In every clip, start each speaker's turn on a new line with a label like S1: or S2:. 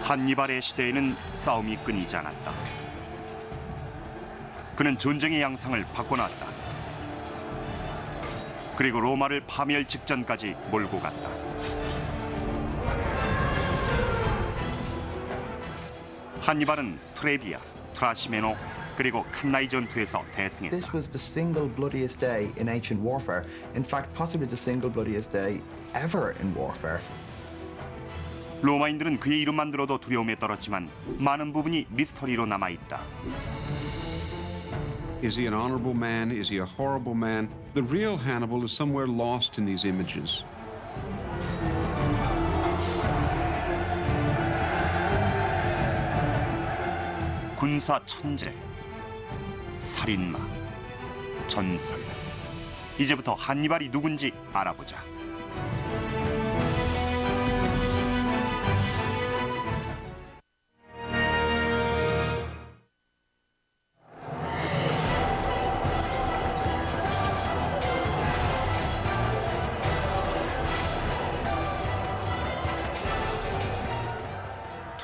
S1: 한니발의 시대에는 싸움이 끊이지 않았다. 그는 전쟁의 양상을 바꿔놨다. 그리고 로마를 파멸 직전까지 몰고 갔다. 한니발은 트레비아, 트라시메노, 그리고 칸나이 전투에서 대승했다.
S2: This was the single bloodiest day in ancient warfare. In fact, possibly the single bloodiest day ever in warfare.
S1: 로마인들은 그의 이름만 들어도 두려움에 떨었지만 많은 부분이 미스터리로 남아있다.
S3: Is he an honorable man? Is he a horrible man? The real Hannibal is somewhere lost in these images.
S1: 군사 천재, 살인마, 전설. 이제부터 한니발이 누군지 알아보자.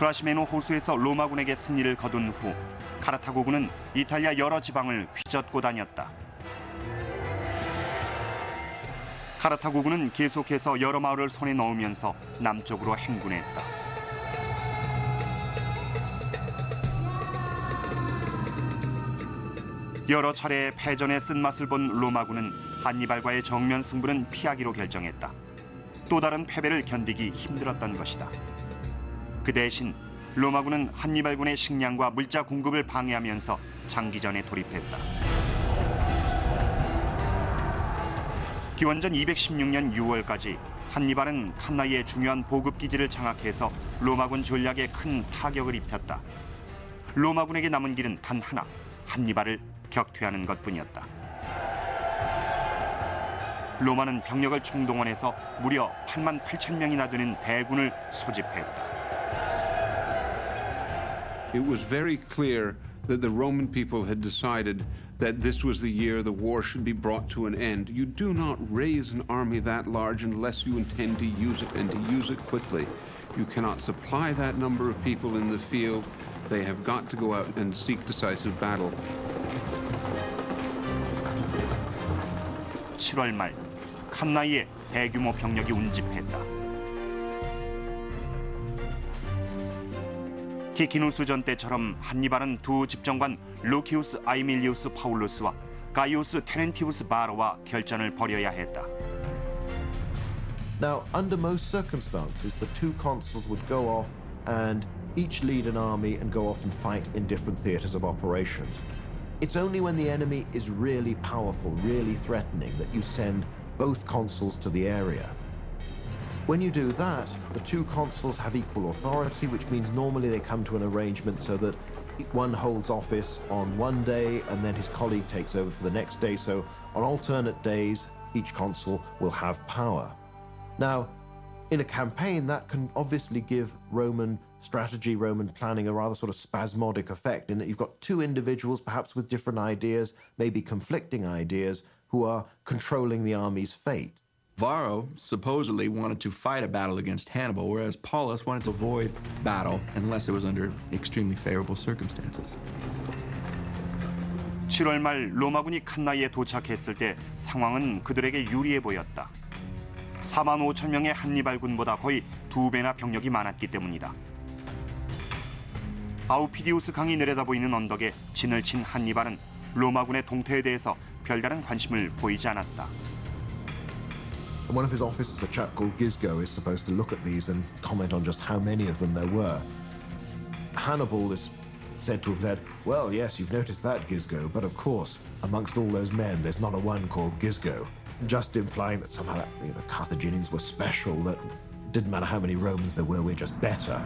S1: 트라시메노 호수에서 로마군에게 승리를 거둔 후 카르타고군은 이탈리아 여러 지방을 휘젓고 다녔다. 카르타고군은 계속해서 여러 마을을 손에 넣으면서 남쪽으로 행군했다. 여러 차례 패전의 쓴맛을 본 로마군은 한니발과의 정면 승부는 피하기로 결정했다. 또 다른 패배를 견디기 힘들었던 것이다. 그 대신 로마군은 한니발군의 식량과 물자 공급을 방해하면서 장기전에 돌입했다. 기원전 216년 6월까지 한니발은 칸나이의 중요한 보급기지를 장악해서 로마군 전략에 큰 타격을 입혔다. 로마군에게 남은 길은 단 하나, 한니발을 격퇴하는 것뿐이었다. 로마는 병력을 총동원해서 무려 8만 8천 명이나 되는 대군을 소집했다.
S3: It was very clear that the Roman people had decided that this was the year the war should be brought to an end. You do not raise an army that large unless you intend to use it and to use it quickly. You cannot supply that number of people in the field. They have got to go out and seek decisive battle.
S1: 7월 말 칸나이에 대규모 병력이 운집했다. 티키누스전 때처럼 한니발은 두 집정관 루키우스 아이밀리우스 파울루스와 가이우스 테렌티우스 바로와 결전을 벌여야 했다.
S4: Now, under most circumstances, the two consuls would go off and each lead an army and go off and fight in different theaters of operations. It's only when the enemy is really powerful, really threatening, that you send both consuls to the area. When you do that, the two consuls have equal authority, which means normally they come to an arrangement so that one holds office on one day and then his colleague takes over for the next day. So on alternate days, each consul will have power. Now, in a campaign, that can obviously give Roman strategy, Roman planning, a rather sort of spasmodic effect in that you've got two individuals, perhaps with different ideas, maybe conflicting ideas, who are controlling the army's fate.
S5: Varro supposedly wanted to fight a battle against Hannibal, whereas Paulus wanted to avoid battle unless it was under extremely favorable circumstances.
S1: 7월 말 로마군이 칸나이에 도착했을 때 상황은 그들에게 유리해 보였다. 4만 5천 명의 한니발군보다 거의 2배나 병력이 많았기 때문이다. 아우피디우스 강이 내려다보이는 언덕에 진을 친 한니발은 로마군의 동태에 대해서 별다른 관심을 보이지 않았다.
S4: And one of his officers, a chap called Gisgo, is supposed to look at these and comment on just how many of them there were. Hannibal is said to have said, well, yes, you've noticed that, Gisgo, but of course, amongst all those men, there's not a one called Gisgo. Just implying that somehow the Carthaginians were special, that it didn't matter how many Romans there were, we're just better.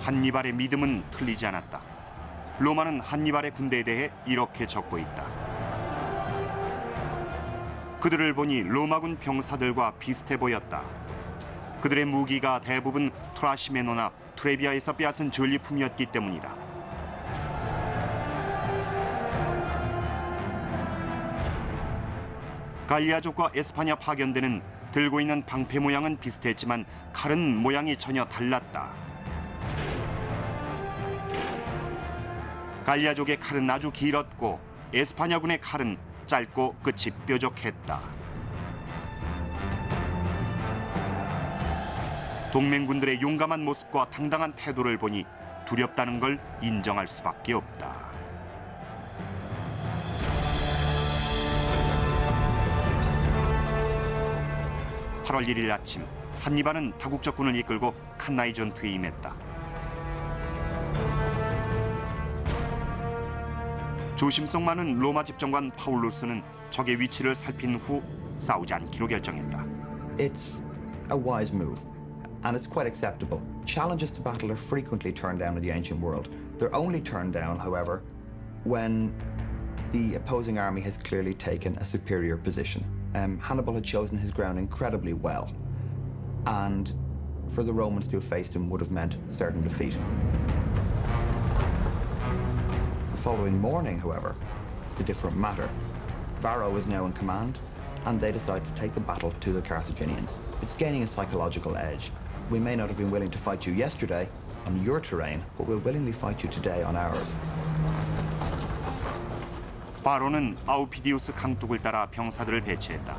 S1: 한니발의 믿음은 틀리지 않았다. 로마는 한니발의 군대에 대해 이렇게 적고 있다. 그들을 보니 로마군 병사들과 비슷해 보였다. 그들의 무기가 대부분 트라시메노나 트레비아에서 빼앗은 전리품이었기 때문이다. 갈리아족과 에스파냐 파견대는 들고 있는 방패 모양은 비슷했지만 칼은 모양이 전혀 달랐다. 갈리아족의 칼은 아주 길었고 에스파냐군의 칼은 짧고 끝이 뾰족했다. 동맹군들의 용감한 모습과 당당한 태도를 보니 두렵다는 걸 인정할 수밖에 없다. 8월 1일 아침, 한니발은 다국적군을 이끌고 칸나이 전투에 임했다. 조심성 많은 로마 집정관 파울루스는 적의 위치를 살핀 후 싸우지 않기로 결정했다.
S2: It's a wise move, and it's quite acceptable. Challenges to battle are frequently turned down in the ancient world. They're only turned down, however, when the opposing army has clearly taken a superior position. Hannibal had chosen his ground incredibly well, and for the Romans to have faced him would have meant certain defeat. The following morning, however, it's a different matter. Varro is now in command, and they decide to take the battle to the Carthaginians. It's gaining a psychological edge. We may not have been willing to fight you yesterday on your terrain, but we'll willingly fight you today on ours.
S1: 바로는 아우피디우스 강둑을 따라 병사들을 배치했다.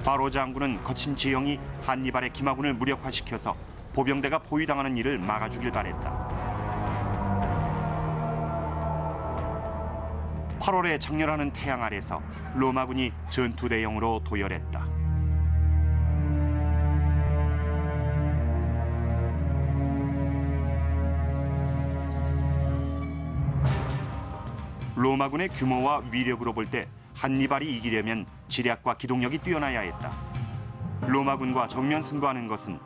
S1: 바로 장군은 거친 지형이 한니발의 기마군을 무력화시켜서 보병대가 포위당하는 일을 막아주길 바랬다. 8월에 장렬하는 태양 아래서 로마군이 전투 대형으로 도열했다. 로마군의 규모와 위력으로 볼 때 한니발이 이기려면 지략과 기동력이 뛰어나야 했다. 로마군과 정면 승부하는 것은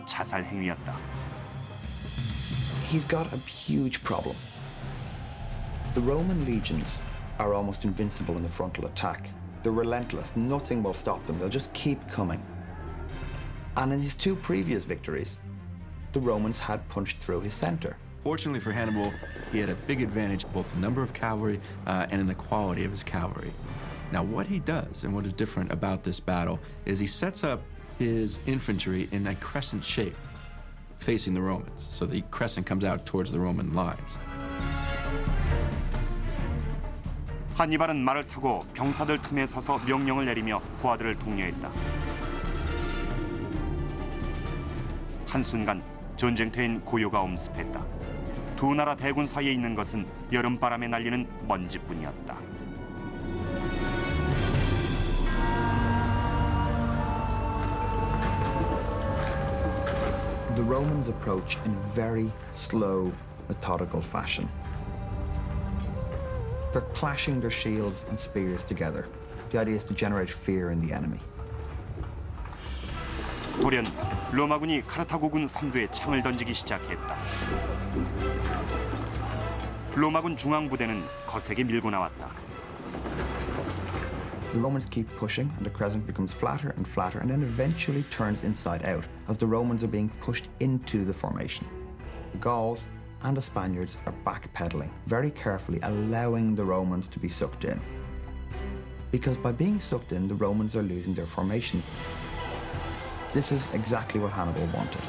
S1: 자살 행위였다.
S2: He's got a huge problem. The Roman legions are almost invincible in the frontal attack. They're relentless. Nothing will stop them. They'll just keep coming. And in his two previous victories, the Romans had punched through his center.
S5: Fortunately for Hannibal, he had a big advantage both in the number of cavalry and in the quality of his cavalry. Now, what he does and what is different about this battle is he sets up his infantry in a crescent shape facing the Romans. So the crescent comes out towards the Roman lines.
S1: 한니발은 말을 타고 병사들 틈에 서서 명령을 내리며 부하들을 독려했다. 한순간 전쟁터엔 고요가 엄습했다. 두 나라 대군 사이에 있는 것은 여름바람에 날리는 먼지뿐이었다.
S2: The Romans approach in a very slow, methodical fashion. They're clashing their shields and spears together. The idea is to generate fear in the enemy.
S1: 돌연 로마군이 카르타고군 선두에 창을 던지기 시작했다. 로마군 중앙부대는 거세게 밀고 나왔다.
S2: The Romans keep pushing, and the crescent becomes flatter and flatter, and then eventually turns inside out as the Romans are being pushed into the formation. The Gauls and the Spaniards are backpedaling, very carefully allowing the Romans to be sucked in. Because by being sucked in, the Romans are losing their formation. This is exactly what Hannibal wanted.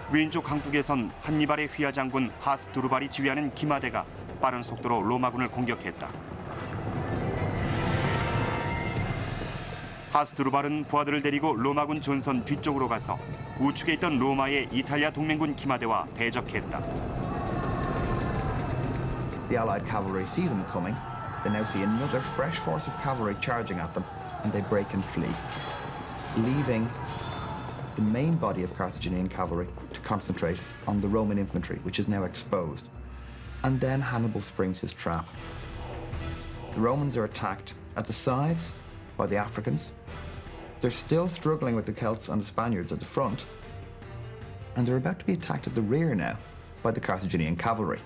S1: 왼쪽 강둑에선 한니발의 휘하 장군 하스두르발이 지휘하는 기마대가 빠른 속도로 로마군을 공격했다. 하스두르발은 부하들을 데리고 로마군 전선 뒤쪽으로 가서 우측에 있던 로마의 이탈리아 동맹군 기마대와 대적했다.
S2: The Allied cavalry see them coming. They now see another fresh force of cavalry charging at them, and they break and flee, leaving the main body of Carthaginian cavalry to concentrate on the Roman infantry, which is now exposed. And then Hannibal springs his trap. The Romans are attacked at the sides by the Africans. They're still struggling with the Celts and the Spaniards at the front. And they're about to be attacked at the rear now by the Carthaginian cavalry.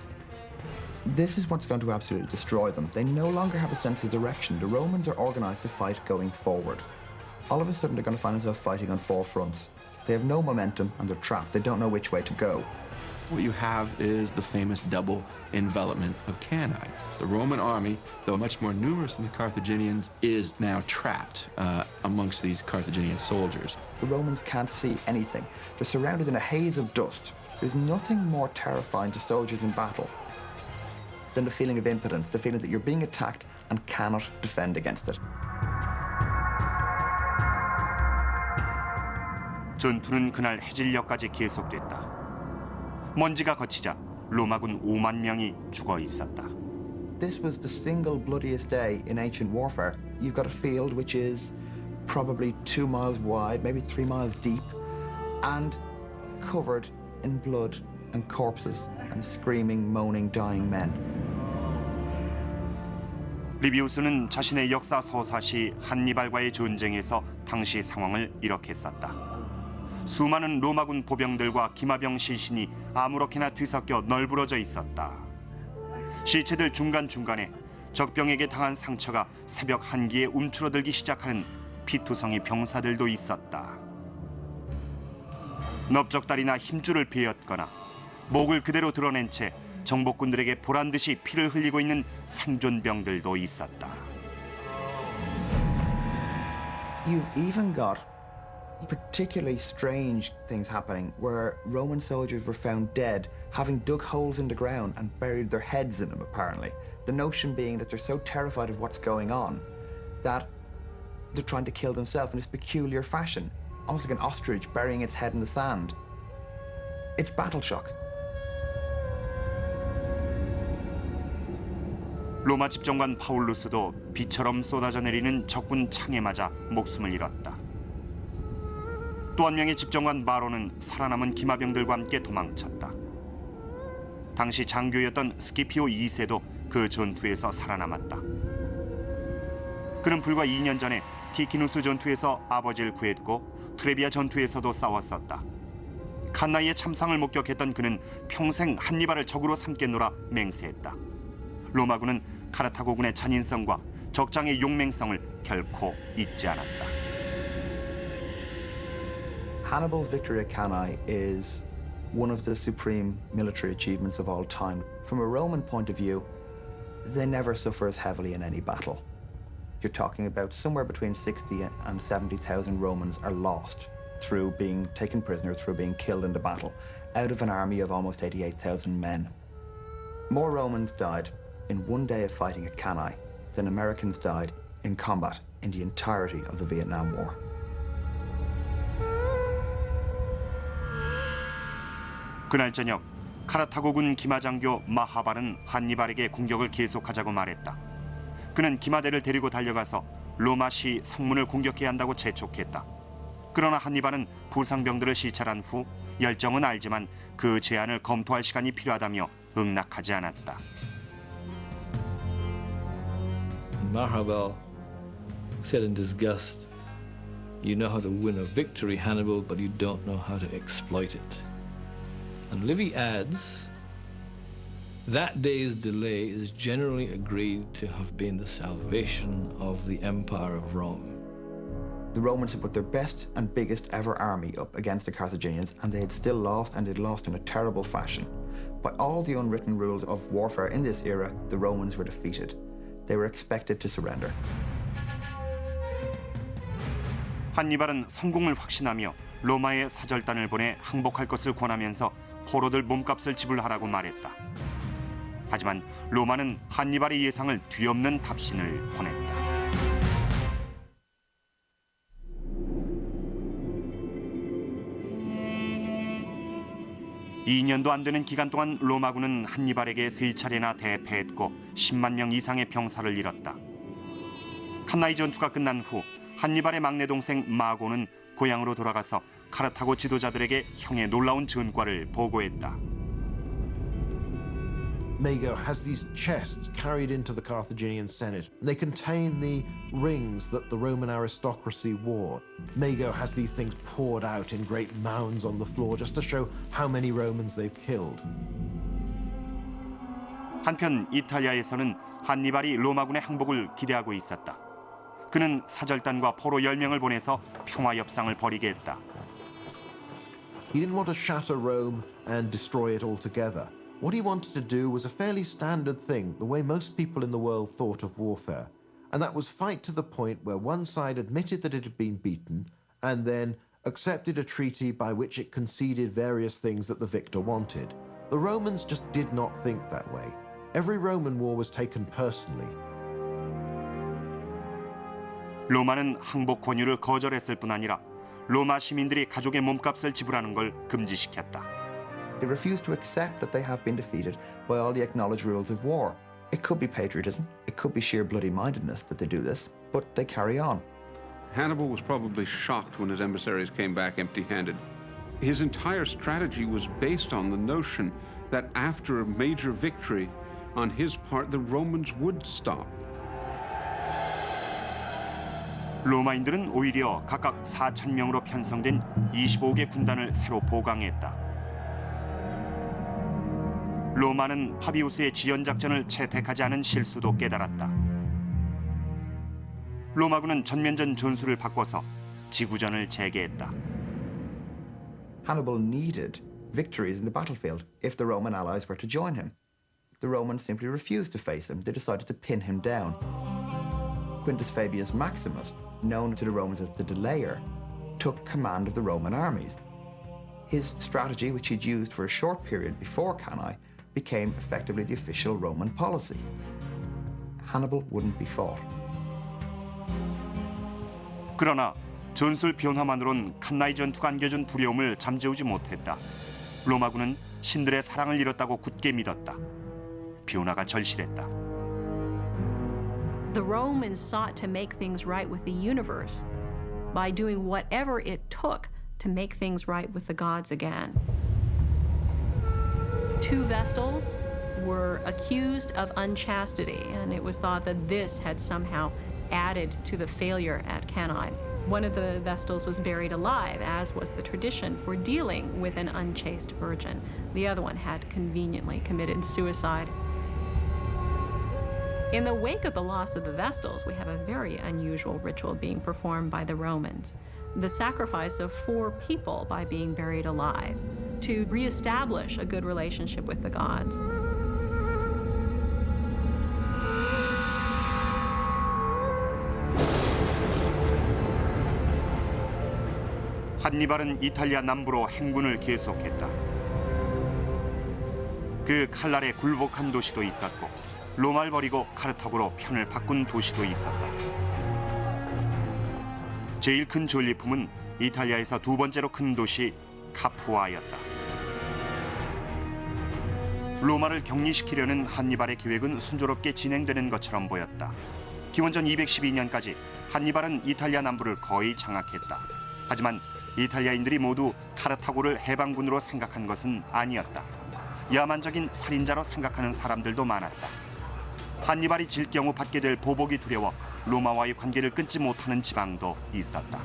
S2: This is what's going to absolutely destroy them. They no longer have a sense of direction. The Romans are organized to fight going forward. All of a sudden, they're going to find themselves fighting on four fronts. They have no momentum and they're trapped. They don't know which way to go.
S5: what you have is the famous double envelopment of Cannae. The Roman army, though much more numerous than the Carthaginians, is now trapped amongst these Carthaginian soldiers.
S2: The Romans can't see anything. They're surrounded in a haze of dust. There's nothing more terrifying to soldiers in battle than the feeling of impotence, the feeling that you're being attacked and cannot defend against it.
S1: 전투는 그날 해질녘까지 계속됐다. 먼지가 걷히자 로마군 5만 명이 죽어 있었다.
S2: This was the single bloodiest day in ancient warfare. You've got a field which is probably 2 miles wide, maybe 3 miles deep, and covered in blood and corpses and screaming, moaning, dying men.
S1: 리비우스는 자신의 역사 서사시 한니발과의 전쟁에서 당시 상황을 이렇게 썼다. 수많은 로마군 보병들과 기마병 시신이 아무렇게나 뒤섞여 널브러져 있었다. 시체들 중간중간에 적병에게 당한 상처가 새벽 한기에 움츠러들기 시작하는 피투성이 병사들도 있었다. 넓적다리나 힘줄을 베었거나 목을 그대로 드러낸 채 정복군들에게 보란듯이 피를 흘리고 있는 생존병들도 있었다.
S2: You've even got particularly strange things happening where Roman soldiers were found dead, having dug holes in the ground and buried their heads in them, apparently. The notion being that they're so terrified of what's going on that they're trying to kill themselves in this peculiar fashion, almost like an ostrich burying its head in the sand. It's battle shock.
S1: 로마 집정관 파울루스도 비처럼 쏟아져 내리는 적군 창에 맞아 목숨을 잃었다. 또 한 명의 집정관 마로는 살아남은 기마병들과 함께 도망쳤다. 당시 장교였던 스키피오 2세도 그 전투에서 살아남았다. 그는 불과 2년 전에 티키누스 전투에서 아버지를 구했고 트레비아 전투에서도 싸웠었다. 칸나이의 참상을 목격했던 그는 평생 한니발을 적으로 삼겠노라 맹세했다. 로마군은 카르타고군의 잔인성과 적장의 용맹성을 결코 잊지 않았다.
S2: Hannibal's victory at Cannae is one of the supreme military achievements of all time. From a Roman point of view, they never suffer as heavily in any battle. You're talking about somewhere between 60 and 70,000 Romans are lost through being taken prisoner, through being killed in the battle, out of an army of almost 88,000 men. More Romans died in one day of fighting at Cannae than Americans died in combat in the entirety of the Vietnam War.
S1: 그날 저녁 카르타고군 기마장교 마하발은 한니발에게 공격을 계속하자고 말했다. 그는 기마대를 데리고 달려가서 로마시 성문을 공격해야 한다고 재촉했다. 그러나 한니발은 부상병들을 시찰한 후 열정은 알지만 그 제안을 검토할 시간이 필요하다며 응낙하지 않았다.
S6: Mahabal said in disgust, "You know how to win a victory, Hannibal, but you don't know how to exploit it." And Livy adds, that day's delay is generally agreed to have been the salvation of the Empire of Rome.
S2: The Romans had put their best and biggest ever army up against the Carthaginians, and they had still lost, and they'd lost in a terrible fashion. By all the unwritten rules of warfare in this era, the Romans were defeated. They were expected to surrender.
S1: 한니발은 성공을 확신하며 로마에 사절단을 보내 항복할 것을 권하면서 포로들 몸값을 지불하라고 말했다. 하지만 로마는 한니발의 예상을 뒤엎는 답신을 보냈다. 2년도 안 되는 기간 동안 로마군은 한니발에게 3차례나 대패했고 10만 명 이상의 병사를 잃었다. 칸나이 전투가 끝난 후 한니발의 막내 동생 마고는 고향으로 돌아가서 카르타고 지도자들에게 형의 놀라운 전과를 보고했다.
S4: Mago has these chests carried into the Carthaginian Senate. They contain the rings that the Roman aristocracy wore. Mago has these things poured out in great mounds on the floor just to show how many Romans they've killed.
S1: 한편 이탈리아에서는 한니발이 로마군의 항복을 기대하고 있었다. 그는 사절단과 포로 10명을 보내서 평화 협상을 벌이게 했다.
S4: He didn't want to shatter Rome and destroy it altogether. What he wanted to do was a fairly standard thing, the way most people in the world thought of warfare. And that was fight to the point where one side admitted that it had been beaten and then accepted a treaty by which it conceded various things that the victor wanted. The Romans just did not think that way. Every Roman war was taken personally.
S1: 로마는 항복 권유를 거절했을 뿐 아니라 로마 시민들이 가족의 몸값을 지불하는 걸 금지시켰다.
S2: They refuse to accept that they have been defeated by all the acknowledged rules of war. It could be patriotism, it could be sheer bloody-mindedness that they do this, but they carry on.
S3: Hannibal was probably shocked when his emissaries came back empty-handed. His entire strategy was based on the notion that after a major victory on his part, the Romans would stop.
S1: 로마인들은 오히려 각각 4,000명으로 편성된 25개 군단을 새로 보강했다. 로마는 파비우스의 지연작전을 채택하지 않은 실수도 깨달았다. 로마군은 전면전 전술을 바꿔서 지구전을 재개했다.
S2: Hannibal needed victories in the battlefield if the Roman allies were to join him. The Romans simply refused to face him. They decided to pin him down. Quintus Fabius Maximus, known to the Romans as the Delayer, took command of the Roman armies. His strategy, which he'd used for a short period before Cannae, became effectively the official Roman policy. Hannibal wouldn't be fought.
S1: 그러나 전술 변화만으론 칸나이 전투가 안겨준 두려움을 잠재우지 못했다. 로마군은 신들의 사랑을 잃었다고 굳게 믿었다. 변화가 절실했다.
S7: The Romans sought to make things right with the universe by doing whatever it took to make things right with the gods again. Two Vestals were accused of unchastity, and it was thought that this had somehow added to the failure at Cannae. One of the Vestals was buried alive, as was the tradition for dealing with an unchaste virgin. The other one had conveniently committed suicide. In the wake of the loss of the Vestals, we have a very unusual ritual being performed by the Romans. The sacrifice of 4 people by being buried alive to reestablish a good relationship with the gods.
S1: 한니발은 이탈리아 남부로 행군을 계속했다. 그 칼날에 굴복한 도시도 있었고 로마를 버리고 카르타고로 편을 바꾼 도시도 있었다. 제일 큰 전리품은 이탈리아에서 두 번째로 큰 도시 카푸아였다. 로마를 격리시키려는 한니발의 계획은 순조롭게 진행되는 것처럼 보였다. 기원전 212년까지 한니발은 이탈리아 남부를 거의 장악했다. 하지만 이탈리아인들이 모두 카르타고를 해방군으로 생각한 것은 아니었다. 야만적인 살인자로 생각하는 사람들도 많았다. 한니발이 질 경우 받게 될 보복이 두려워 로마와의 관계를 끊지 못하는 지방도 있었다.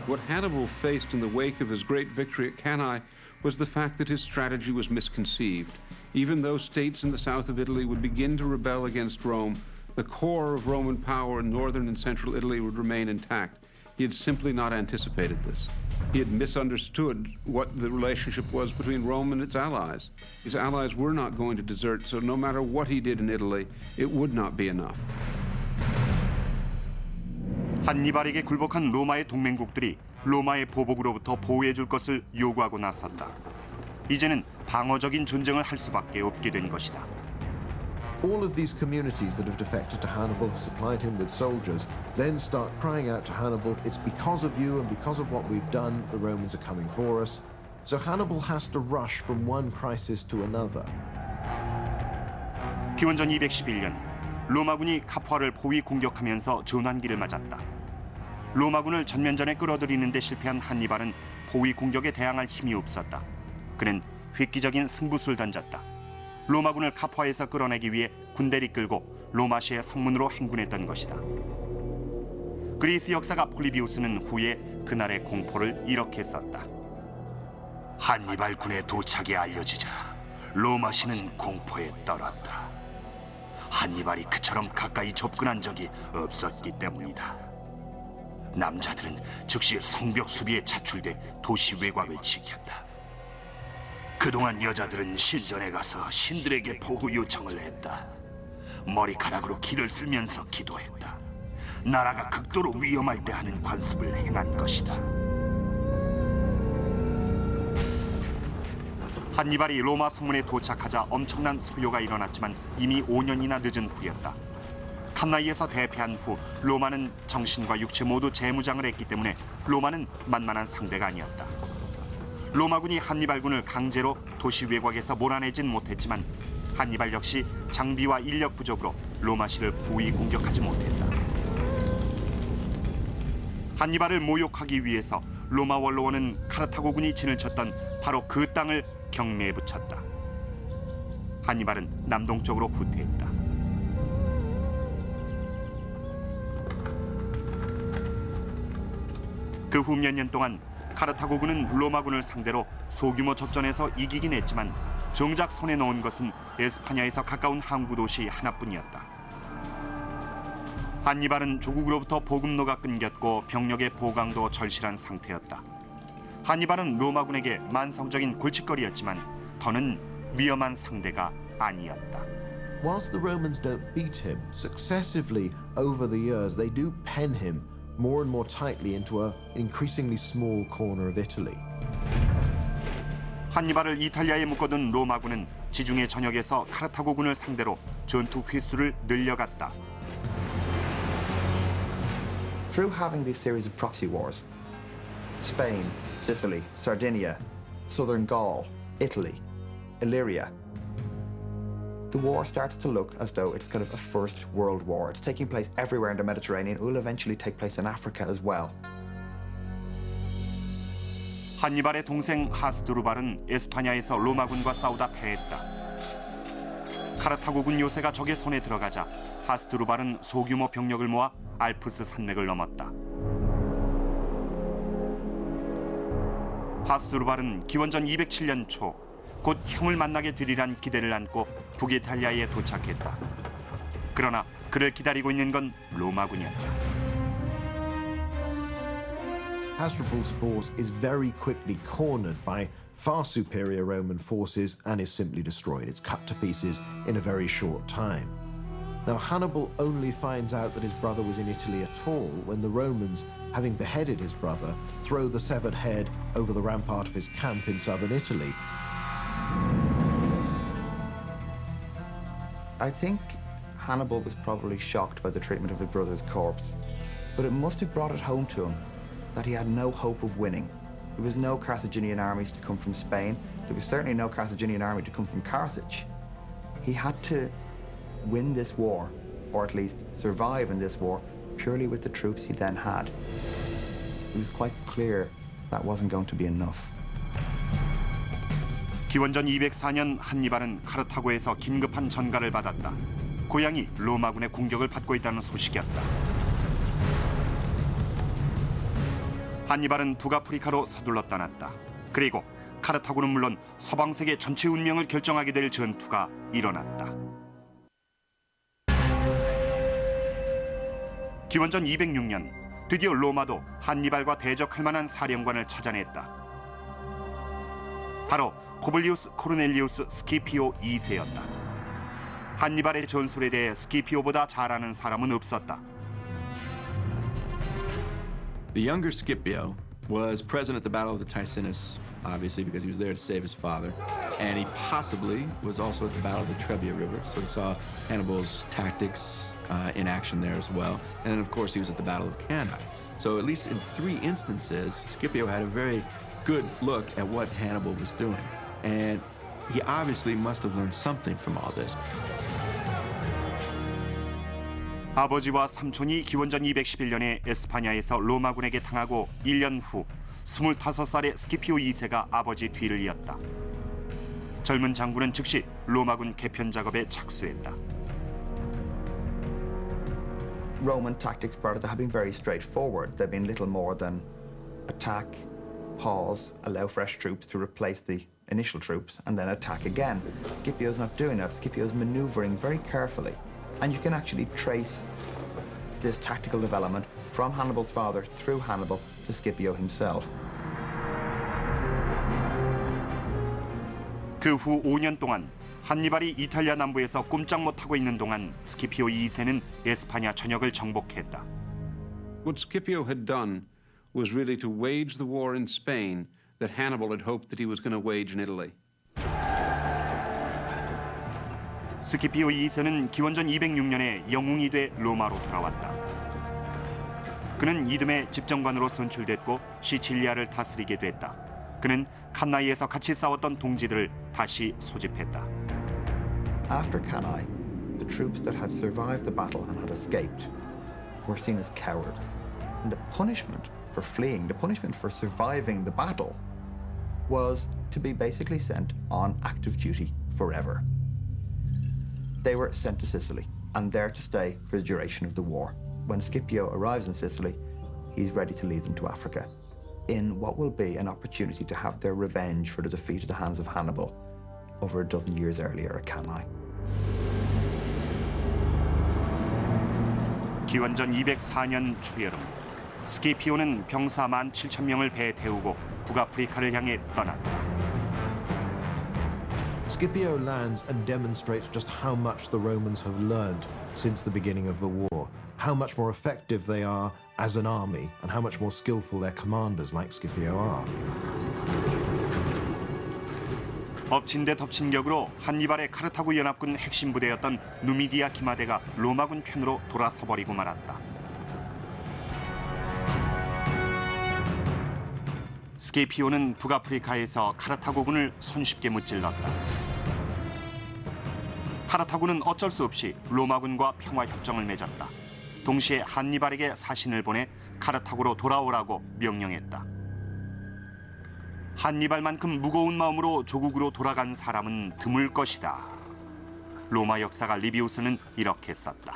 S3: What Hannibal faced in the wake of his great victory at Cannae was the fact that his strategy was misconceived. Even though states in the south of Italy would begin to rebel against Rome, the core of Roman power in northern and central Italy would remain intact. He had simply not anticipated this. He had misunderstood what the relationship was between Rome and its allies. His allies were not going to desert, so no matter what he did in Italy, it would not be enough.
S1: 한니발에게 굴복한 로마의 동맹국들이 로마의 보복으로부터 보호해줄 것을 요구하고 나섰다. 이제는 방어적인 전쟁을 할 수밖에 없게 된 것이다.
S4: All of these communities that have defected to Hannibal, supplied him with soldiers, then start crying out to Hannibal, it's because of you and because of what we've done, the Romans are coming for us. So Hannibal has to rush from one crisis to another.
S1: 기원전 211년 로마군이 카푸아를 포위 공격하면서 전환기를 맞았다. 로마군을 전면전에 끌어들이는 데 실패한 한니발은 포위 공격에 대항할 힘이 없었다. 그는 획기적인 승부수를 던졌다. 로마군을 카푸아에서 끌어내기 위해 군대를 끌고 로마시의 성문으로 행군했던 것이다. 그리스 역사가 폴리비우스는 후에 그날의 공포를 이렇게 썼다. 한니발 군의 도착이 알려지자 로마시는 공포에 떨었다. 한니발이 그처럼 가까이 접근한 적이 없었기 때문이다. 남자들은 즉시 성벽 수비에 차출돼 도시 외곽을 지켰다.
S8: 그동안 여자들은 신전에 가서 신들에게 보호 요청을 했다. 머리카락으로 길을 쓸면서 기도했다. 나라가 극도로 위험할 때 하는 관습을 행한 것이다.
S1: 한니발이 로마 성문에 도착하자 엄청난 소요가 일어났지만 이미 5년이나 늦은 후였다. 칸나이에서 대패한 후 로마는 정신과 육체 모두 재무장을 했기 때문에 로마는 만만한 상대가 아니었다. 로마군이 한니발군을 강제로 도시 외곽에서 몰아내진 못했지만 한니발 역시 장비와 인력 부족으로 로마시를 부위 공격하지 못했다. 한니발을 모욕하기 위해서 로마 원로원은 카르타고군이 진을 쳤던 바로 그 땅을 경매에 붙였다. 한니발은 남동쪽으로 후퇴했다. 그 후 몇 년 동안 카르타고군은 로마군을 상대로 소규모 접전에서 이기긴 했지만 정작 손에 넣은 것은 에스파냐에서 가까운 항구 도시 하나뿐이었다. 한니발은 조국으로부터 보급로가 끊겼고 병력의 보강도 절실한 상태였다. 한니발은 로마군에게 만성적인 골칫거리였지만 더는 위험한 상대가 아니었다.
S4: Whilst the Romans don't beat him, successively over the years they do pen him more and more tightly into an increasingly small corner of Italy.
S1: 한니발을 이탈리아에 묶어둔 로마군은 지중해 전역에서 카르타고군을 상대로 전투 횟수를 늘려갔다.
S2: Through having this series of proxy wars, Spain, Sicily, Sardinia, southern Gaul, Italy, Illyria, the war starts to look as though it's kind of a first world war. It's taking place everywhere in the Mediterranean. It will eventually take place in Africa as well.
S1: 한니발의 동생 하스드루발은 에스파냐에서 로마군과 싸우다 패했다. 카르타고군 요새가 적의 손에 들어가자 하스드루발은 소규모 병력을 모아 알프스 산맥을 넘었다. 하스드루발은 기원전 207년 초 곧 형을 만나게 되리란 기대를 안고 북이탈리아에 도착했다. 그러나 그를 기다리고 있는 건 로마군이었다.
S4: Hasdrubal's force is very quickly cornered by far superior Roman forces and is simply destroyed. It's cut to pieces in a very short time. Now, Hannibal only finds out that his brother was in Italy at all when the Romans, having beheaded his brother, throw the severed head over the rampart of his camp in southern Italy.
S2: I think Hannibal was probably shocked by the treatment of his brother's corpse, but it must have brought it home to him that he had no hope of winning. There was no Carthaginian armies to come from Spain. There was certainly no Carthaginian army to come from Carthage. He had to win this war, or at least survive in this war, purely with the troops he then had. It was quite clear that wasn't going to be enough.
S1: 기원전 204년 한니발은 카르타고에서 긴급한 전가를 받았다. 고향이 로마군의 공격을 받고 있다는 소식이었다. 한니발은 북아프리카로 서둘러 떠났다. 그리고 카르타고는 물론 서방 세계 전체 운명을 결정하게 될 전투가 일어났다. 기원전 206년 드디어 로마도 한니발과 대적할 만한 사령관을 찾아냈다. 바로 포블리우스 코르넬리우스 스키피오 2세였다. 한니발의 전술에 대해 스키피오보다 잘 아는 사람은 없었다.
S5: The younger Scipio was present at the Battle of the Ticinus, obviously because he was there to save his father, and he possibly was also at the Battle of the Trebia River, so he saw Hannibal's tactics in action there as well. And then, of course, he was at the Battle of Cannae. So at least in 3 instances, Scipio had a very good look at what Hannibal was doing. And he obviously must have learned something from all this.
S1: 아버지와 삼촌이 기원전 211년에 에스파냐에서 로마군에게 당하고 1년 후 25살의 스키피오 2세가 아버지 뒤를 이었다. 젊은 장군은 즉시 로마군 개편 작업에 착수했다.
S2: Roman tactics prior to that have been very straightforward. They've been little more than attack, pause, allow fresh troops to replace the initial troops, and then attack again. Scipio's not doing that. Scipio's maneuvering very carefully. And you can actually trace this tactical development from Hannibal's father through Hannibal to Scipio himself.
S1: 그 후 5년 동안 한니발이 이탈리아 남부에서 꼼짝 못하고 있는 동안 스키피오 2세는 에스파냐 전역을 정복했다.
S3: What Scipio had done was really to wage the war in Spain that Hannibal had hoped that he was going to wage in Italy.
S1: 스키피오 2세는 기원전 206년에 영웅이 돼 로마로 돌아왔다. 그는 이듬해 집정관으로 선출됐고 시칠리아를 다스리게 됐다. 그는 칸나이에서 같이 싸웠던 동지들을 다시 소집했다.
S2: After Cannae, the troops that had survived the battle and had escaped were seen as cowards. And the punishment for fleeing, the punishment for surviving the battle, was to be basically sent on active duty forever. They were sent to Sicily and there to stay for the duration of the war. When Scipio arrives in Sicily, he's ready to lead them to Africa in what will be an opportunity to have their revenge for the defeat at the hands of Hannibal over a dozen years earlier at Cannae.
S1: 기원전 204년 초여름, 스키피오는 병사 17,000명을 배에 태우고 북아프리카를 향해 떠났다.
S4: Scipio lands and demonstrates just how much the Romans have learned since the beginning of the war, how much more effective they are as an army, and how much more skillful their commanders like Scipio are.
S1: 엎친 데 덮친 격으로 한니발의 카르타고 연합군 핵심 부대였던 누미디아 기마대가 로마군 편으로 돌아서버리고 말았다. 스키피오는 북아프리카에서 카르타고군을 손쉽게 무찔렀다. 카르타고는 어쩔 수 없이 로마군과 평화협정을 맺었다. 동시에 한니발에게 사신을 보내 카르타고로 돌아오라고 명령했다. 한니발만큼 무거운 마음으로 조국으로 돌아간 사람은 드물 것이다. 로마 역사가 리비우스는 이렇게 썼다.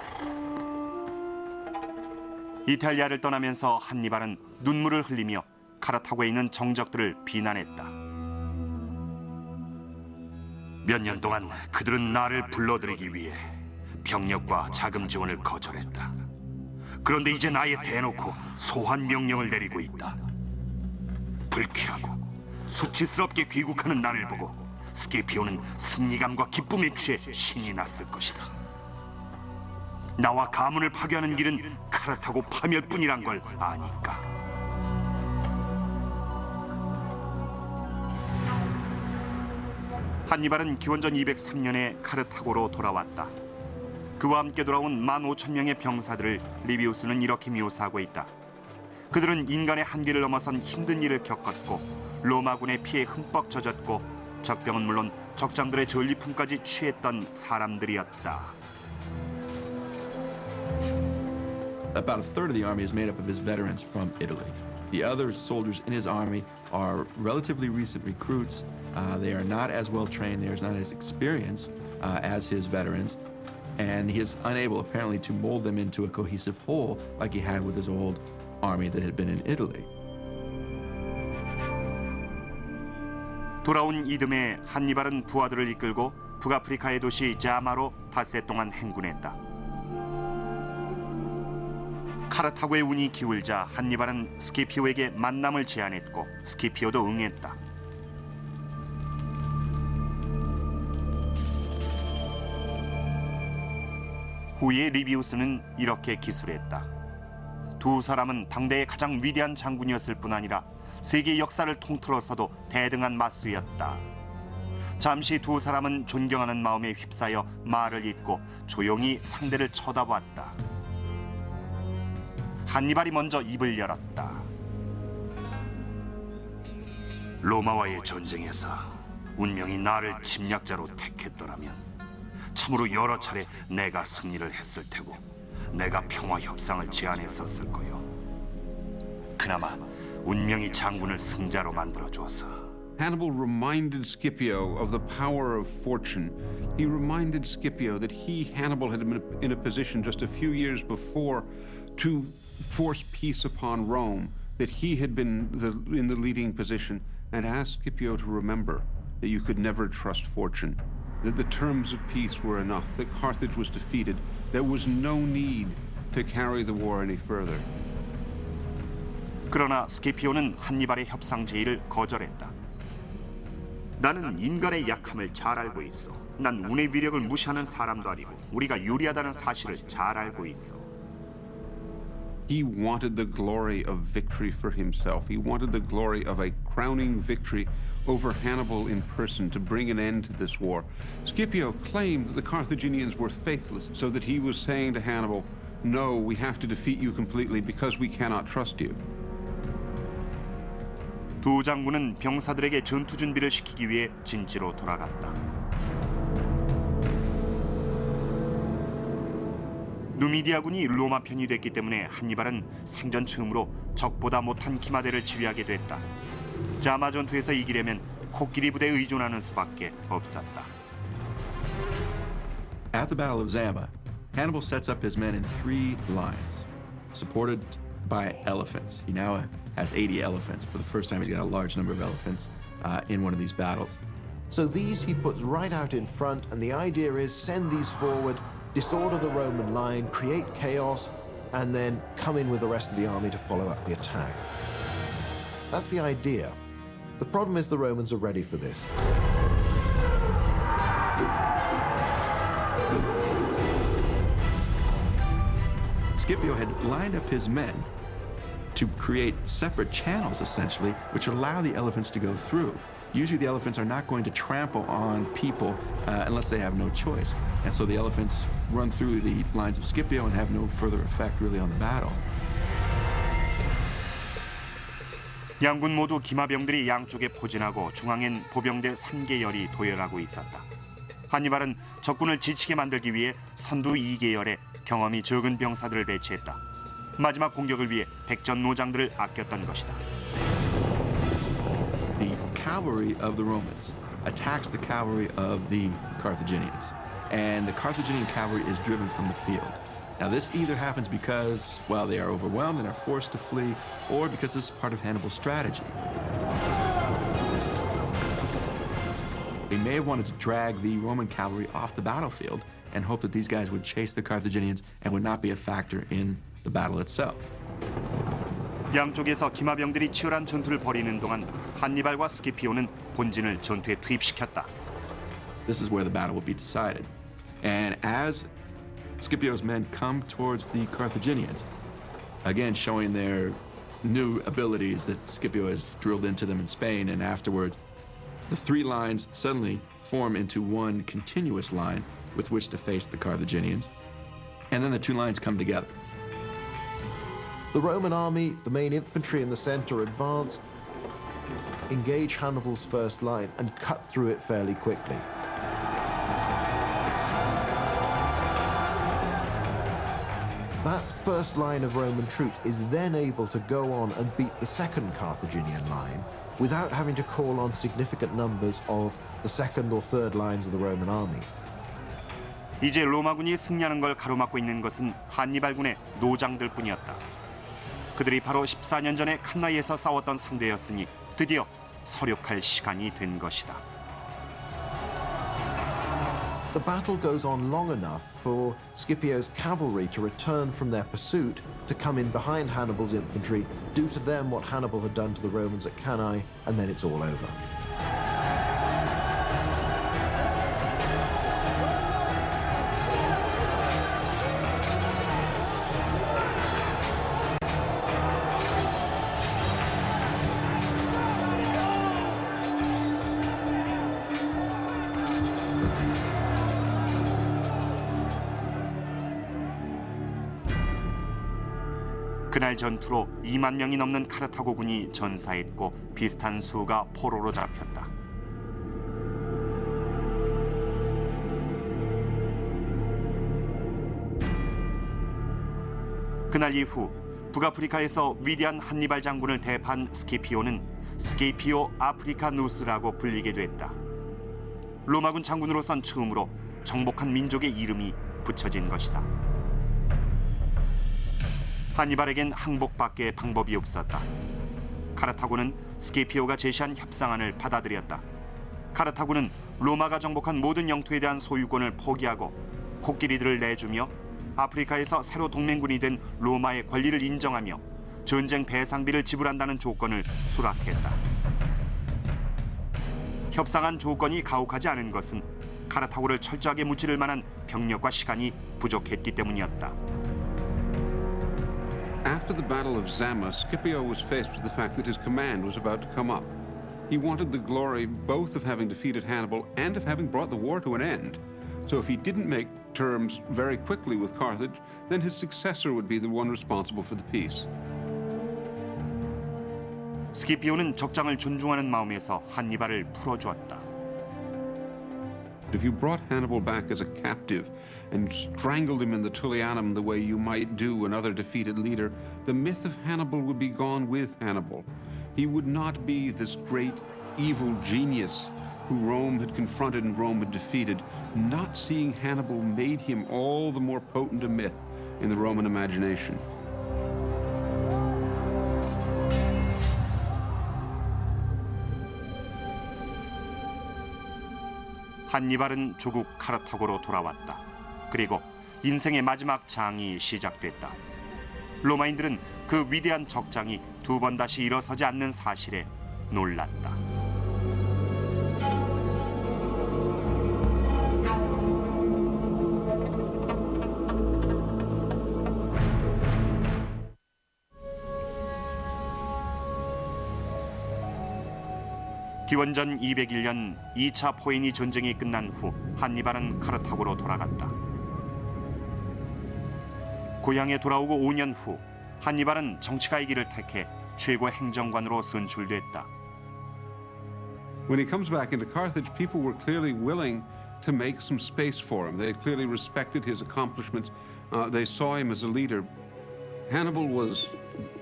S1: 이탈리아를 떠나면서 한니발은 눈물을 흘리며 카르타고에 있는 정적들을 비난했다.
S8: 몇 년 동안 그들은 나를 불러들이기 위해 병력과 자금 지원을 거절했다. 그런데 이제 나에 대놓고 소환 명령을 내리고 있다. 불쾌하고 수치스럽게 귀국하는 나를 보고 스키피오는 승리감과 기쁨에 취해 신이 났을 것이다. 나와 가문을 파괴하는 길은 카르타고 파멸뿐이란 걸 아니까.
S1: 한니발은 기원전 203년에 카르타고로 돌아왔다. 그와 함께 돌아온 15,000명의 병사들을 리비우스는 이렇게 묘사하고 있다. 그들은 인간의 한계를 넘어선 힘든 일을 겪었고 로마군의 피에 흠뻑 젖었고 적병은 물론 적장들의 전리품까지 취했던 사람들이었다.
S5: About a third of the army is made up of his veterans from Italy. The other soldiers in his army are relatively recent recruits. They are not as well trained, they are not as experienced as his veterans, and he is unable apparently to mold them into a cohesive whole like he had with his old army that had been in Italy.
S1: 돌아온 이듬해 한니발은 부하들을 이끌고 북아프리카의 도시 자마로 닷새 동안 행군했다. 카르타고의 운이 기울자 한니발은 스키피오에게 만남을 제안했고 스키피오도 응했다. 후에 리비우스는 이렇게 기술했다. 두 사람은 당대의 가장 위대한 장군이었을 뿐 아니라 세계 역사를 통틀어서도 대등한 맞수였다. 잠시 두 사람은 존경하는 마음에 휩싸여 말을 잇고 조용히 상대를 쳐다봤다. 한니발이 먼저 입을 열었다.
S8: 로마와의 전쟁에서 운명이 나를 침략자로 택했더라면 참으로 여러 차례 내가 승리를 했을 테고 내가 평화 협상을 제안했었을 거요. 그나마 운명이 장군을 승자로 만들어 주어서.
S3: Hannibal reminded Scipio of the power of fortune. He reminded Scipio that he, Hannibal, had been in a position just a few years before to force peace upon Rome, that he had been in the leading position, and asked Scipio to remember that you could never trust fortune, that the terms of peace were enough, that Carthage was defeated, there was no need to carry the war any further.
S1: 그러나 스키피오는 한니발의 협상 제의를 거절했다. 나는 인간의 약함을 잘 알고 있어. 난 운의 위력을 무시하는 사람도 아니고 우리가 유리하다는 사실을 잘 알고 있어.
S3: He wanted the glory of victory for himself. He wanted the glory of a crowning victory over Hannibal in person to bring an end to this war. Scipio claimed that the Carthaginians were faithless, so that he was saying to Hannibal, "No, we have to defeat you completely because we cannot trust you."
S1: 두 장군은 병사들에게 전투 준비를 시키기 위해 진지로 돌아갔다. 누미디아군이 로마 편이 됐기 때문에 한니발은 생전 처음으로 적보다 못한 기마대를 지휘하게 됐다. 자마 전투에서 이기려면 코끼리 부대에 의존하는 수밖에 없었다.
S5: At the Battle of Zama, Hannibal sets up his men in 3 lines, supported by elephants. He now has 80 elephants. For the first time, he's got a large number of elephants in one of these battles.
S4: So these he puts right out in front, and the idea is send these forward, disorder the Roman line, create chaos, and then come in with the rest of the army to follow up the attack. That's the idea. The problem is the Romans are ready for this.
S5: Scipio had lined up his men to create separate channels, essentially, which allow the elephants to go through. Usually the elephants are not going to trample on people unless they have no choice. And so the elephants run through the lines of Scipio and have no further effect really on the battle.
S1: 양군 모두 기마병들이 양쪽에 포진하고 중앙엔 보병대 3계열이 도열하고 있었다. 한니발은 적군을 지치게 만들기 위해 선두 2계열에 경험이 적은 병사들을 배치했다. 마지막 공격을 위해 백전 노장들을 아꼈던 것이다.
S5: The cavalry of the Romans attacks the cavalry of the Carthaginians, and the Carthaginian cavalry is driven from the field. Now this either happens because, well, they are overwhelmed and are forced to flee, or because this is part of Hannibal's strategy. They may have wanted to drag the Roman cavalry off the battlefield and hope that these guys would chase the Carthaginians and would not be a factor in the battle itself.
S1: 양쪽에서 기마병들이 치열한 전투를 벌이는 동안 한니발과 스키피오는 본진을 전투에 투입시켰다.
S5: This is where the battle will be decided. And as Scipio's men come towards the Carthaginians, again showing their new abilities that Scipio has drilled into them in Spain, and afterwards, the 3 lines suddenly form into one continuous line with which to face the Carthaginians, and then the 2 lines come together.
S4: The Roman army, the main infantry in the center, advance, engage Hannibal's first line, and cut through it fairly quickly. That first line of Roman troops is then able to go on and beat the second Carthaginian line without having to call on significant numbers of the second or third lines of the Roman army.
S1: 이제 로마군이 승리하는 걸 가로막고 있는 것은 한니발군의 노장들뿐이었다. 그들이 바로 14년 전에 칸나이에서 싸웠던 상대였으니 드디어 서력할 시간이 된 것이다.
S4: The battle goes on long enough for Scipio's cavalry to return from their pursuit to come in behind Hannibal's infantry, do to them what Hannibal had done to the Romans at Cannae, and then it's all over.
S1: 그날 전투로 2만 명이 넘는 카르타고군이 전사했고 비슷한 수가 포로로 잡혔다. 그날 이후 북아프리카에서 위대한 한니발 장군을 대파한 스키피오는 스키피오 아프리카누스라고 불리게 됐다. 로마군 장군으로선 처음으로 정복한 민족의 이름이 붙여진 것이다. 한니발에겐 항복밖에 방법이 없었다. 카르타고는 스키피오가 제시한 협상안을 받아들였다. 카르타고는 로마가 정복한 모든 영토에 대한 소유권을 포기하고 코끼리들을 내주며 아프리카에서 새로 동맹군이 된 로마의 권리를 인정하며 전쟁 배상비를 지불한다는 조건을 수락했다. 협상한 조건이 가혹하지 않은 것은 카르타고를 철저하게 무찌를 만한 병력과 시간이 부족했기 때문이었다.
S3: After the Battle of Zama, Scipio was faced with the fact that his command was about to come up. He wanted the glory both of having defeated Hannibal and of having brought the war to an end. So if he didn't make terms very quickly with Carthage, then his successor would be the one responsible for the peace.
S1: 스키피오는 적장을 존중하는 마음에서 한니발을 풀어주었다.
S3: If you brought Hannibal back as a captive and strangled him in the Tullianum the way you might do another defeated leader, the myth of Hannibal would be gone with Hannibal. He would not be this great evil genius who Rome had confronted and Rome had defeated. Not seeing Hannibal made him all the more potent a myth in the Roman imagination.
S1: 한니발은 조국 카르타고로 돌아왔다. 그리고 인생의 마지막 장이 시작됐다. 로마인들은 그 위대한 적장이 두 번 다시 일어서지 않는 사실에 놀랐다. 기원전 201년 2차 포에니 전쟁이 끝난 후 한니발은 카르타고로 돌아갔다. 고향에 돌아오고 5년 후 한니발은 정치가의 길을 택해 최고 행정관으로 선출됐다.
S3: When he comes back into Carthage, people were clearly willing to make some space for him. They clearly respected his accomplishments. They saw him as a leader. Hannibal was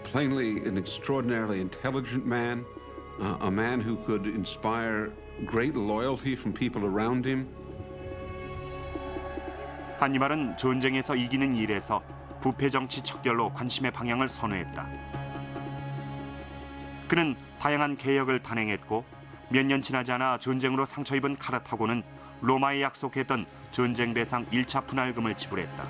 S3: plainly an extraordinarily intelligent man. A man who could inspire great loyalty from people around him.
S1: 한니발은 전쟁에서 이기는 일에서 부패 정치 척결로 관심의 방향을 선호했다. 그는 다양한 개혁을 단행했고 몇 년 지나지 않아 전쟁으로 상처 입은 카르타고는 로마에 약속했던 전쟁 배상 1차 분할금을 지불했다.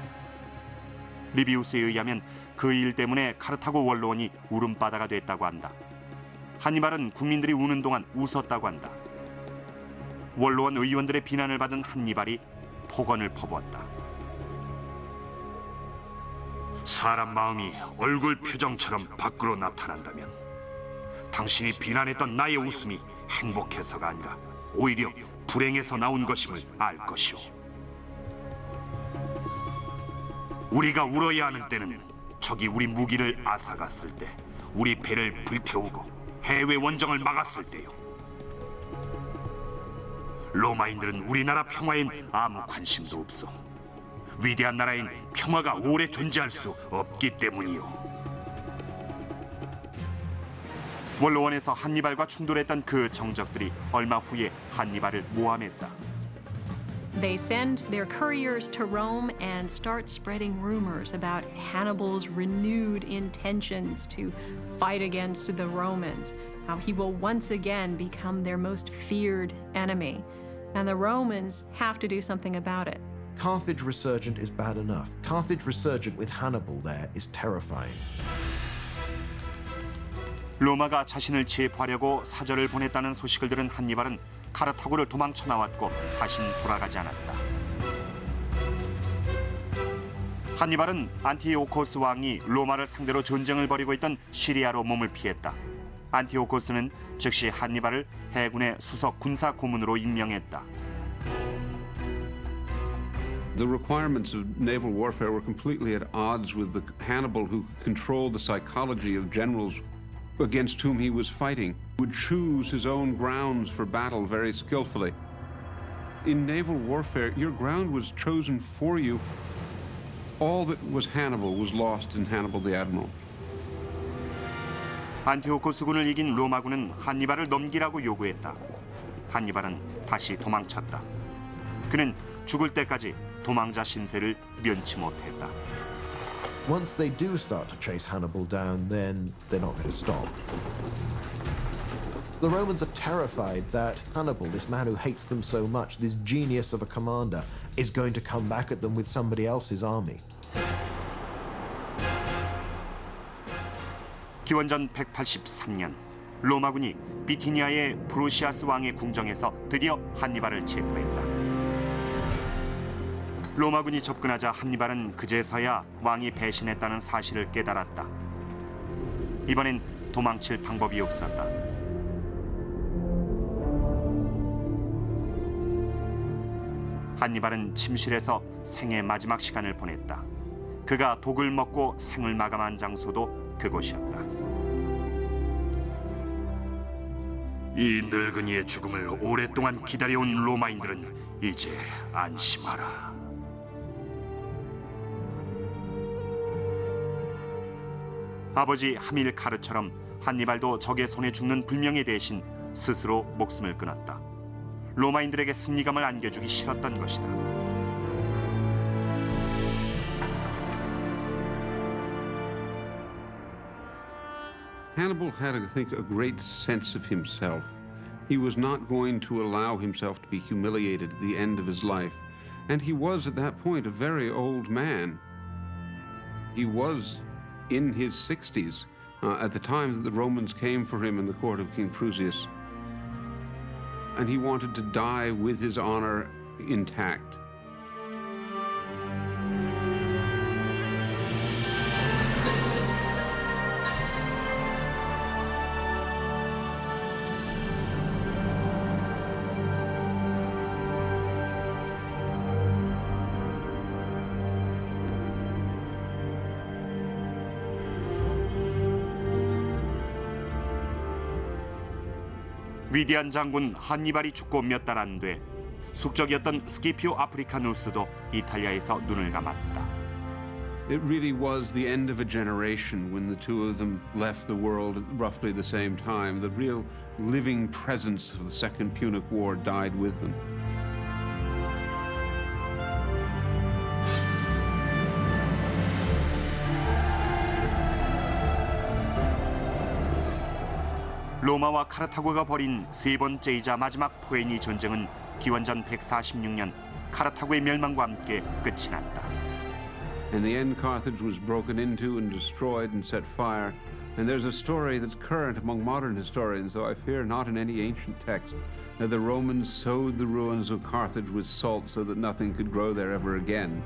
S1: 리비우스에 의하면 그 일 때문에 카르타고 원로원이 울음바다가 됐다고 한다. 한니발은 국민들이 우는 동안 웃었다고 한다. 원로원 의원들의 비난을 받은 한니발이 폭언을 퍼부었다.
S8: 사람 마음이 얼굴 표정처럼 밖으로 나타난다면 당신이 비난했던 나의 웃음이 행복해서가 아니라 오히려 불행해서 나온 것임을 알 것이오. 우리가 울어야 하는 때는 적이 우리 무기를 앗아갔을 때, 우리 배를 불태우고 해외 원정을 막았을 때요. 로마인들은 우리나라 평화엔 아무 관심도 없어. 위대한 나라엔 평화가 오래 존재할 수 없기 때문이요.
S1: 원로원에서 한니발과 충돌했던 그 정적들이 얼마 후에 한니발을 모함했다.
S7: They send their couriers to Rome and start spreading rumors about Hannibal's renewed intentions to fight against the Romans, how he will once again become their most feared enemy. And the Romans have to do something about it.
S4: Carthage resurgent is bad enough. Carthage resurgent with Hannibal there is terrifying.
S1: 로마가 자신을 체포하려고 사절을 보냈다는 소식을 들은 한니발은 카르타고를 도망쳐 나왔고 다신 돌아가지 않았다. 한니발은 안티오코스 왕이 로마를 상대로 전쟁을 벌이고 있던 시리아로 몸을 피했다. 안티오코스는 즉시 한니발을 해군의 수석 군사 고문으로 임명했다.
S3: The requirements of naval warfare were completely at odds with the Hannibal who controlled the psychology of generals against whom he was fighting, would choose his own grounds for battle very skillfully. In naval warfare, your ground was chosen for you. All that was Hannibal was lost in Hannibal the Admiral.
S1: 안티오코스군을 이긴 로마군은 한니발을 넘기라고 요구했다. 한니발은 다시 도망쳤다. 그는 죽을 때까지 도망자 신세를 면치 못했다.
S4: Once they do start to chase Hannibal down, then they're not going to stop. The Romans are terrified that Hannibal, this man who hates them so much, this genius of a commander, is going to come back at them with somebody else's army.
S1: 기원전 183년 로마군이 비티니아의 브루시아스 왕의 궁정에서 드디어 한니발을 체포했다. 로마군이 접근하자 한니발은 그제서야 왕이 배신했다는 사실을 깨달았다. 이번엔 도망칠 방법이 없었다. 한니발은 침실에서 생의 마지막 시간을 보냈다. 그가 독을 먹고 생을 마감한 장소도 그곳이었다.
S8: 이 늙은이의 죽음을 오랫동안 기다려온 로마인들은 이제 안심하라.
S1: 아버지 하밀카르처럼 한니발도 적의 손에 죽는 불명예 대신 스스로 목숨을 끊었다. 로마인들에게 승리감을 안겨주기 싫었던 것이다.
S3: Hannibal had, I think, a great sense of himself. He was not going to allow himself to be humiliated at the end of his life. And he was, at that point, a very old man. He was in his 60s at the time that the Romans came for him in the court of King Prusias. And he wanted to die with his honor intact.
S1: 위대한 장군 한니발이 죽고 몇 달 안 돼 숙적이었던 스키피오 아프리카누스도 이탈리아에서 눈을 감았다.
S3: It really was the end of a generation when the two of them left the world at roughly the same time. The real living presence of the Second Punic War died with them.
S1: 로마와 카르타고가 벌인 세 번째이자 마지막 포에니 전쟁은 기원전 146년 카르타고의 멸망과 함께 끝이 났다.
S3: In the end, Carthage was broken into and destroyed and set fire. And there's a story that's current among modern historians, though I fear not in any ancient text, that the Romans sowed the ruins of Carthage with salt so that nothing could grow there ever again.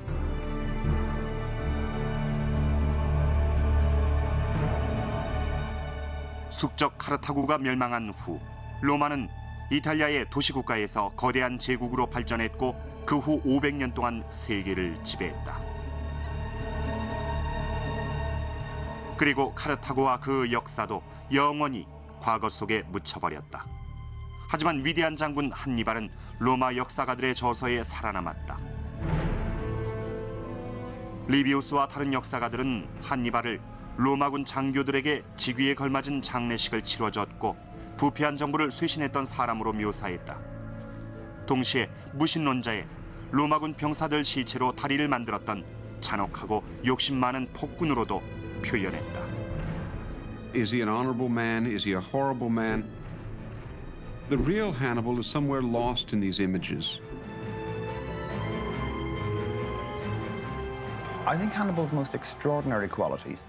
S1: 숙적 카르타고가 멸망한 후 로마는 이탈리아의 도시국가에서 거대한 제국으로 발전했고 그 후 500년 동안 세계를 지배했다. 그리고 카르타고와 그 역사도 영원히 과거 속에 묻혀버렸다. 하지만 위대한 장군 한니발은 로마 역사가들의 저서에 살아남았다. 리비우스와 다른 역사가들은 한니발을 로마군 장교들에게 직위에 걸맞은 장례식을 치러줬고 부패한 정부를 쇄신했던 사람으로 묘사했다. 동시에 무신론자의 로마군 병사들 시체로 다리를 만들었던 잔혹하고 욕심 많은 폭군으로도 표현했다.
S3: Is he an honorable man? Is he a horrible man? The real Hannibal is somewhere lost in these images.
S9: I think Hannibal's most extraordinary qualities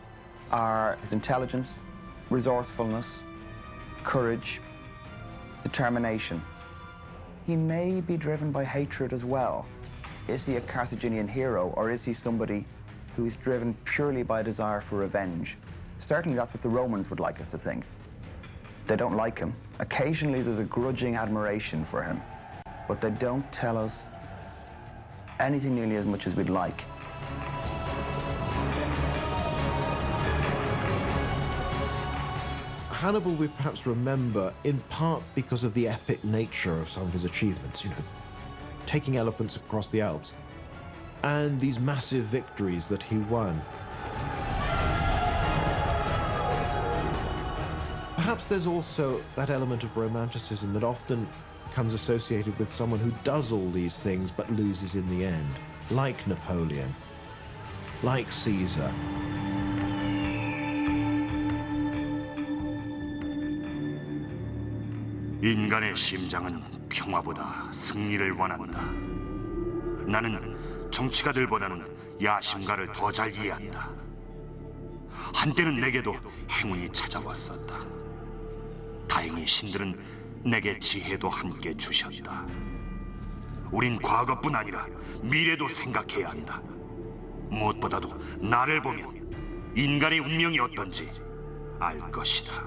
S9: are his intelligence, resourcefulness, courage, determination. He may be driven by hatred as well. Is he a Carthaginian hero, or is he somebody who is driven purely by a desire for revenge? Certainly that's what the Romans would like us to think. They don't like him. Occasionally there's a grudging admiration for him, but they don't tell us anything nearly as much as we'd like.
S4: Hannibal we perhaps remember in part because of the epic nature of some of his achievements, you know, taking elephants across the Alps, and these massive victories that he won. Perhaps there's also that element of romanticism that often comes associated with someone who does all these things but loses in the end, like Napoleon, like Caesar.
S8: 인간의 심장은 평화보다 승리를 원한다. 나는 정치가들보다는 야심가를 더 잘 이해한다. 한때는 내게도 행운이 찾아왔었다. 다행히 신들은 내게 지혜도 함께 주셨다. 우린 과거뿐 아니라 미래도 생각해야 한다. 무엇보다도 나를 보면 인간의 운명이 어떤지 알 것이다.